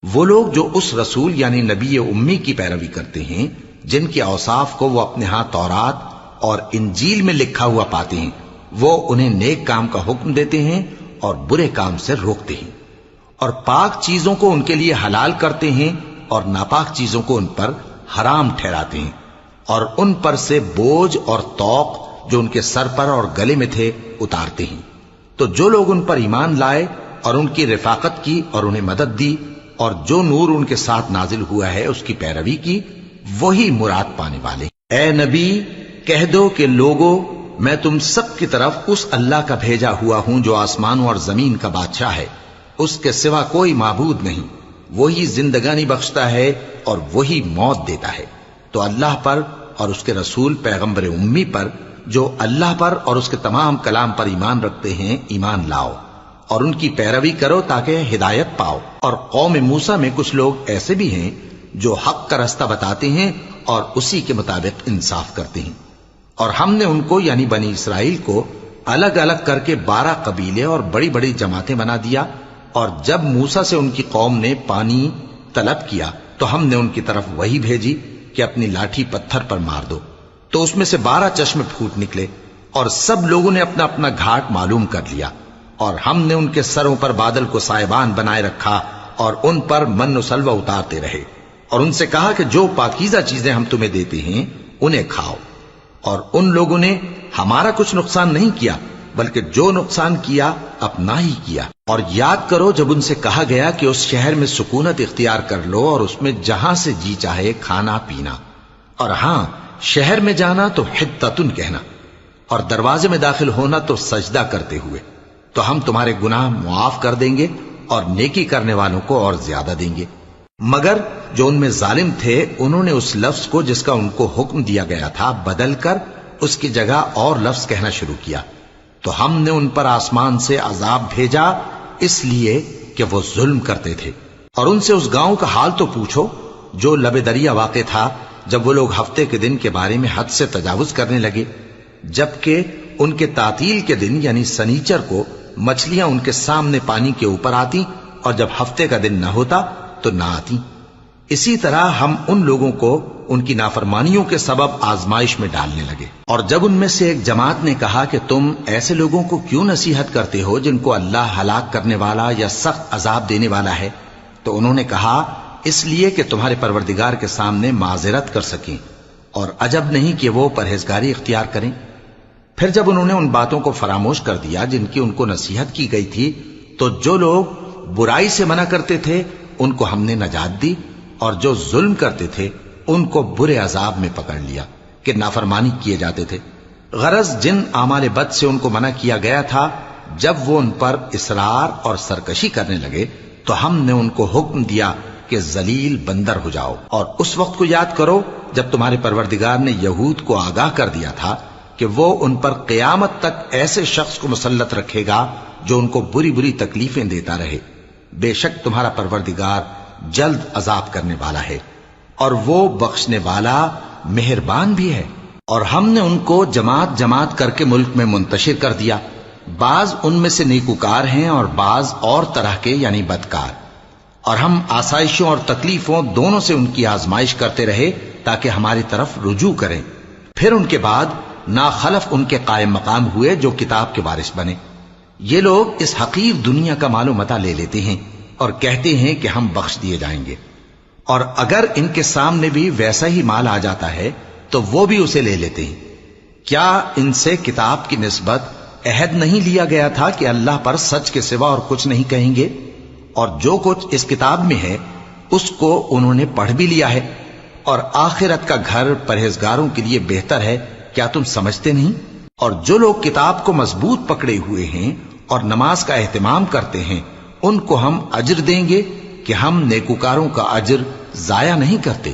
وہ لوگ جو اس رسول یعنی نبی امی کی پیروی کرتے ہیں جن کے اوصاف کو وہ اپنے ہاں تورات اور انجیل میں لکھا ہوا پاتے ہیں، وہ انہیں نیک کام کا حکم دیتے ہیں اور برے کام سے روکتے ہیں، اور پاک چیزوں کو ان کے لیے حلال کرتے ہیں اور ناپاک چیزوں کو ان پر حرام ٹھہراتے ہیں، اور ان پر سے بوجھ اور طوق جو ان کے سر پر اور گلے میں تھے اتارتے ہیں۔ تو جو لوگ ان پر ایمان لائے اور ان کی رفاقت کی اور انہیں مدد دی اور جو نور ان کے ساتھ نازل ہوا ہے اس کی پیروی کی، وہی مراد پانے والے۔ اے نبی کہہ دو کہ لوگو، میں تم سب کی طرف اس اللہ کا بھیجا ہوا ہوں جو آسمانوں اور زمین کا بادشاہ ہے، اس کے سوا کوئی معبود نہیں، وہی زندگانی بخشتا ہے اور وہی موت دیتا ہے۔ تو اللہ پر اور اس کے رسول پیغمبر امی پر جو اللہ پر اور اس کے تمام کلام پر ایمان رکھتے ہیں ایمان لاؤ اور ان کی پیروی کرو تاکہ ہدایت پاؤ۔ اور قوم موسیٰ میں کچھ لوگ ایسے بھی ہیں جو حق کا رستہ بتاتے ہیں اور اسی کے مطابق انصاف کرتے ہیں، اور ہم نے ان کو یعنی بنی اسرائیل کو الگ الگ کر کے 12 قبیلے اور بڑی بڑی جماعتیں بنا دیا، اور جب موسیٰ سے ان کی قوم نے پانی طلب کیا تو ہم نے ان کی طرف وہی بھیجی کہ اپنی لاٹھی پتھر پر مار دو، تو اس میں سے 12 چشمے پھوٹ نکلے، اور سب لوگوں نے اپنا اپنا گھاٹ معلوم کر لیا، اور ہم نے ان کے سروں پر بادل کو سائبان بنائے رکھا اور ان پر من و سلوہ اتارتے رہے، اور ان سے کہا کہ جو پاکیزہ چیزیں ہم تمہیں دیتے ہیں انہیں کھاؤ، اور ان لوگوں نے ہمارا کچھ نقصان نہیں کیا بلکہ جو نقصان کیا اپنا ہی کیا۔ اور یاد کرو جب ان سے کہا گیا کہ اس شہر میں سکونت اختیار کر لو اور اس میں جہاں سے جی چاہے کھانا پینا، اور ہاں شہر میں جانا تو حتتن کہنا، اور دروازے میں داخل ہونا تو سجدہ کرتے ہوئے، تو ہم تمہارے گناہ معاف کر دیں گے اور نیکی کرنے والوں کو اور زیادہ دیں گے۔ مگر جو ان میں ظالم تھے انہوں نے اس لفظ کو جس کا ان کو حکم دیا گیا تھا بدل کر اس کی جگہ اور لفظ کہنا شروع کیا، تو ہم نے ان پر آسمان سے عذاب بھیجا اس لیے کہ وہ ظلم کرتے تھے۔ اور ان سے اس گاؤں کا حال تو پوچھو جو لب دریا واقع تھا، جب وہ لوگ ہفتے کے دن کے بارے میں حد سے تجاوز کرنے لگے، جبکہ ان کے تعطیل کے دن یعنی سنیچر کو مچھلیاں ان کے سامنے پانی کے اوپر آتی اور جب ہفتے کا دن نہ ہوتا تو نہ آتی۔ اسی طرح ہم ان لوگوں کو ان کی نافرمانیوں کے سبب آزمائش میں ڈالنے لگے۔ اور جب ان میں سے ایک جماعت نے کہا کہ تم ایسے لوگوں کو کیوں نصیحت کرتے ہو جن کو اللہ ہلاک کرنے والا یا سخت عذاب دینے والا ہے، تو انہوں نے کہا اس لیے کہ تمہارے پروردگار کے سامنے معذرت کر سکیں، اور عجب نہیں کہ وہ پرہیزگاری اختیار کریں۔ پھر جب انہوں نے ان باتوں کو فراموش کر دیا جن کی ان کو نصیحت کی گئی تھی، تو جو لوگ برائی سے منع کرتے تھے ان کو ہم نے نجات دی، اور جو ظلم کرتے تھے ان کو برے عذاب میں پکڑ لیا کہ نافرمانی کیے جاتے تھے۔ غرض جن اعمال بد سے ان کو منع کیا گیا تھا، جب وہ ان پر اصرار اور سرکشی کرنے لگے تو ہم نے ان کو حکم دیا کہ ذلیل بندر ہو جاؤ۔ اور اس وقت کو یاد کرو جب تمہارے پروردگار نے یہود کو آگاہ کر دیا تھا کہ وہ ان پر قیامت تک ایسے شخص کو مسلط رکھے گا جو ان کو بری بری تکلیفیں دیتا رہے۔ بے شک تمہارا پروردگار جلد عذاب کرنے والا ہے اور وہ بخشنے والا مہربان بھی ہے۔ اور ہم نے ان کو جماعت جماعت کر کے ملک میں منتشر کر دیا، بعض ان میں سے نیکوکار ہیں اور بعض اور طرح کے یعنی بدکار، اور ہم آسائشوں اور تکلیفوں دونوں سے ان کی آزمائش کرتے رہے تاکہ ہماری طرف رجوع کریں۔ پھر ان کے بعد ناخلف ان کے قائم مقام ہوئے جو کتاب کے وارث بنے۔ یہ لوگ اس حقیر دنیا کا مال و متاع لے لیتے ہیں اور کہتے ہیں کہ ہم بخش دیے جائیں گے، اور اگر ان کے سامنے بھی ویسا ہی مال آ جاتا ہے تو وہ بھی اسے لے لیتے ہیں۔ کیا ان سے کتاب کی نسبت عہد نہیں لیا گیا تھا کہ اللہ پر سچ کے سوا اور کچھ نہیں کہیں گے؟ اور جو کچھ اس کتاب میں ہے اس کو انہوں نے پڑھ بھی لیا ہے، اور آخرت کا گھر پرہیزگاروں کے لیے بہتر ہے، کیا تم سمجھتے نہیں؟ اور جو لوگ کتاب کو مضبوط پکڑے ہوئے ہیں اور نماز کا اہتمام کرتے ہیں ان کو ہم اجر دیں گے کہ ہم نیکوکاروں کا اجر ضائع نہیں کرتے۔